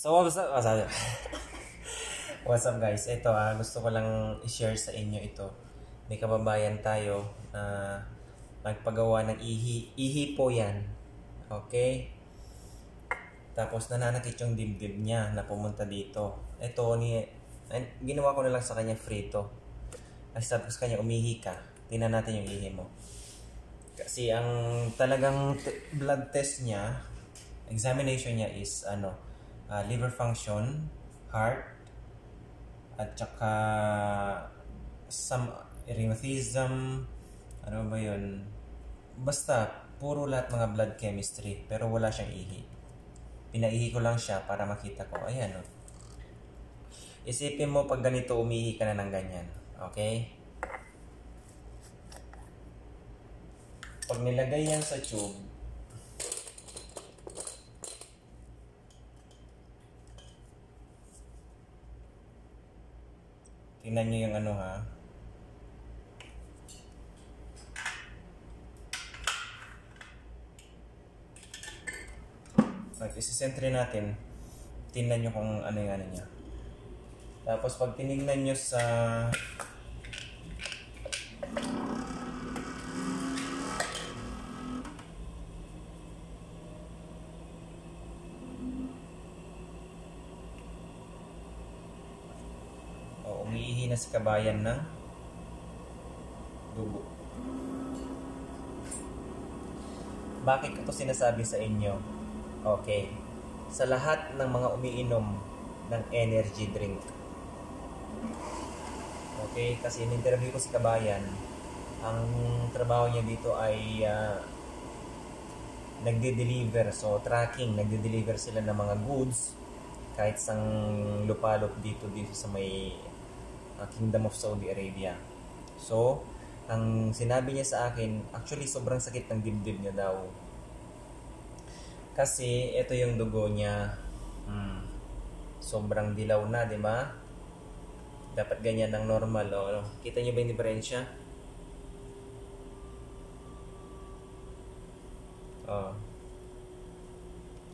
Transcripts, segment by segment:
So, what's up guys? Ito gusto ko lang i-share sa inyo ito. May kababayan tayo na nagpagawa ng ihi. Ihi po yan. Okay? Tapos nananakit yung dibdib niya na pumunta dito. Ito, ginawa ko na lang sa kanya free to. Sabi ko sa kanya, umihi ka. Tingnan natin yung ihi mo. Kasi ang talagang blood test niya, examination niya is liver function, heart, at saka some rheumatism, ano ba yun? Basta, puro lahat mga blood chemistry, pero wala siyang ihi. Pinaihi ko lang siya para makita ko. Ayan, oh. Isipin mo pag ganito umihi ka na ng ganyan. Okay? Pag nilagay yan sa tube, tingnan nyo yung Isisentre natin. Tingnan nyo kung ano yung niya. Tapos pag tinignan nyo sa umiihi na si kabayan ng dugo. Bakit ko ito sinasabi sa inyo? Okay. Sa lahat ng mga umiinom ng energy drink. Okay? Kasi in-interview ko si kabayan. Ang trabaho niya dito ay nagde-deliver. So, tracking. Nagde-deliver sila ng mga goods kahit sang lupalop dito sa may Kingdom of Saudi Arabia. So, ang sinabi niya sa akin, actually sobrang sakit ng dibdib niya daw. Kasi ito yung dugo niya. Sobrang dilaw na, di ba? Dapat ganyan ng normal. Oh. Kita niyo ba yung diferensya? Oh.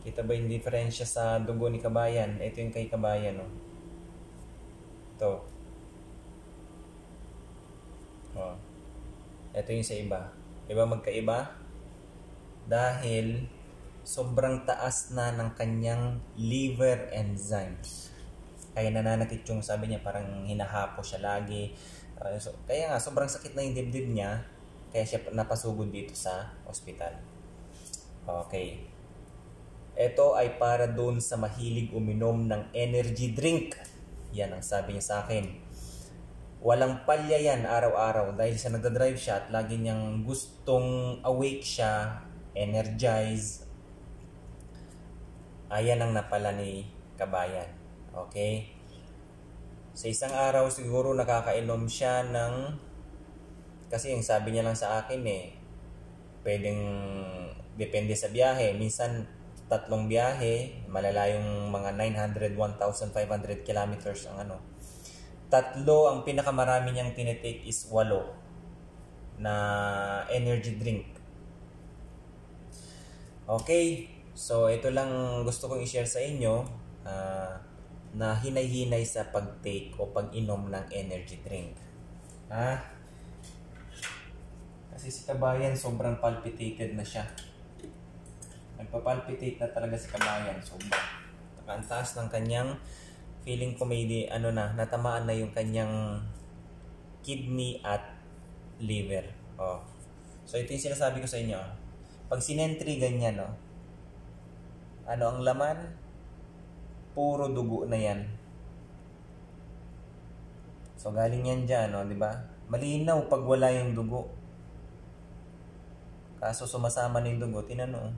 Kita ba yung diferensya sa dugo ni kabayan? Ito yung kay kabayan. Oh. Ito. Oh. Ito yung sa iba. Diba magkaiba? Dahil sobrang taas na ng kanyang liver enzymes. Kaya nananakit yung sabi niya, parang hinahapo siya lagi. Kaya nga, sobrang sakit na yung dibdib niya. Kaya siya napasugod dito sa ospital. Okay. Ito ay para doon sa mahilig uminom ng energy drink. Yan ang sabi niya sa akin. Walang palya yan araw-araw dahil sa nagdadrive siya at lagi niyang gustong awake siya, energize. Ayan ang napala ni kabayan. Okay? Sa isang araw siguro nakakainom siya ng, kasi yung sabi niya lang sa akin pwedeng depende sa biyahe. Minsan 3 biyahe, malalayong mga 900, 1,500 kilometers ang 3 ang pinakamarami niyang tinitake is 8 na energy drink. Okay, so ito lang gusto kong i-share sa inyo na hinay-hinay sa pag-take o pag-inom ng energy drink. Kasi si kabayan sobrang palpitated na siya. Nagpa-palpitate na talaga si kabayan. Sobrang ang taas ng kanyang, feeling ko may natamaan na yung kanyang kidney at liver. Oh. So ito yung sinasabi ko sa inyo. Pag sinentry ganyan, ano ang laman? Puro dugo na yan. So galing yan dyan, di ba? Malinaw pag wala yung dugo. Kaso sumasama na yung dugo, tinano.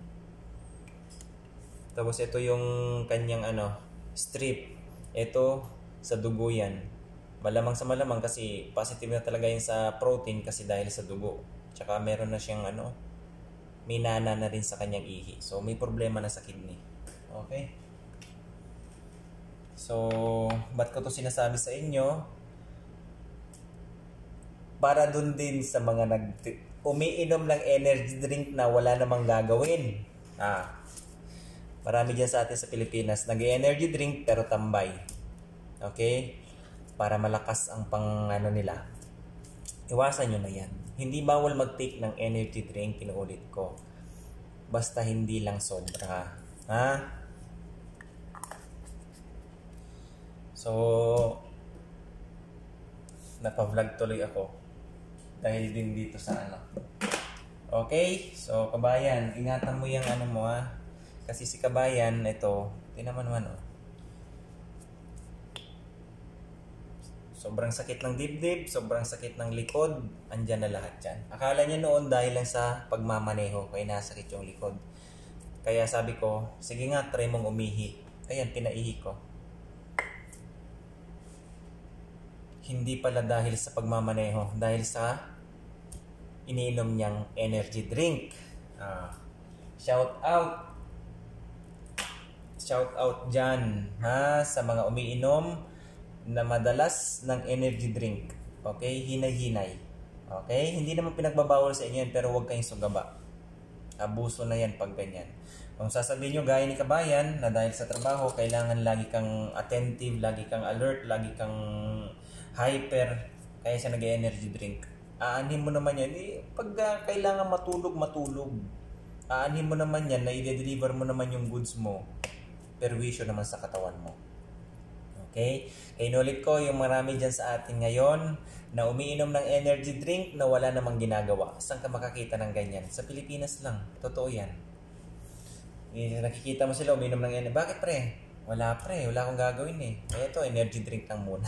Tapos ito yung kanyang strip. Ito, sa dugo yan. Malamang sa malamang kasi positive na talaga yun sa protein kasi dahil sa dugo. Tsaka meron na siyang may nana na rin sa kanyang ihi. So, may problema na sa kidney. Okay? So, ba't ko to sinasabi sa inyo? Para dun din sa mga umiinom ng energy drink na wala namang gagawin. Marami dyan sa atin sa Pilipinas, nag-energy drink pero tambay. Okay? Para malakas ang pang ano nila. Iwasan nyo na yan. Hindi bawal mag-take ng energy drink, pinuulit ko. Basta hindi lang sobra. Ha? So, napa-vlog tuloy ako. Dahil din dito sa ano. Okay? So, kabayan, ingatan mo yung ano mo ha. Kasi si kabayan, ito, tinaman naman oh. Sobrang sakit ng dibdib, sobrang sakit ng likod, andyan na lahat yan. Akala niya noon dahil lang sa pagmamaneho, kaya nasakit yung likod. Kaya sabi ko, sige nga, try mong umihi. Ayan, pinaihi ko. Hindi pala dahil sa pagmamaneho, dahil sa iniinom niyang energy drink. Shout out! Shout out dyan ha, sa mga umiinom na madalas ng energy drink. Okay? Hinay-hinay. Okay? Hindi naman pinagbabawal sa inyo yan, pero huwag kayong sugaba. Abuso na yan pag ganyan. Kung sasabihin nyo gaya ni kabayan na dahil sa trabaho, kailangan lagi kang attentive, lagi kang alert, lagi kang hyper, kaya siya nag-energy drink. Aanhin mo naman yan. Pag kailangan matulog. Aanhin mo naman yan na i-deliver mo naman yung goods mo. Perwisyo naman sa katawan mo. Okay? Kaya inulit ko yung marami dyan sa atin ngayon na umiinom ng energy drink na wala namang ginagawa. Saan ka makakita ng ganyan? Sa Pilipinas lang. Totoo yan. Nakikita mo sila umiinom ng energy. Bakit pre? Wala pre. Wala akong gagawin eh. Kaya ito, energy drink lang muna.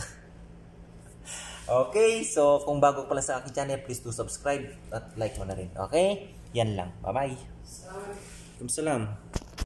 Okay? So, kung bago pala sa aking channel, please do subscribe at like mo na rin. Okay? Yan lang. Bye-bye. Salam.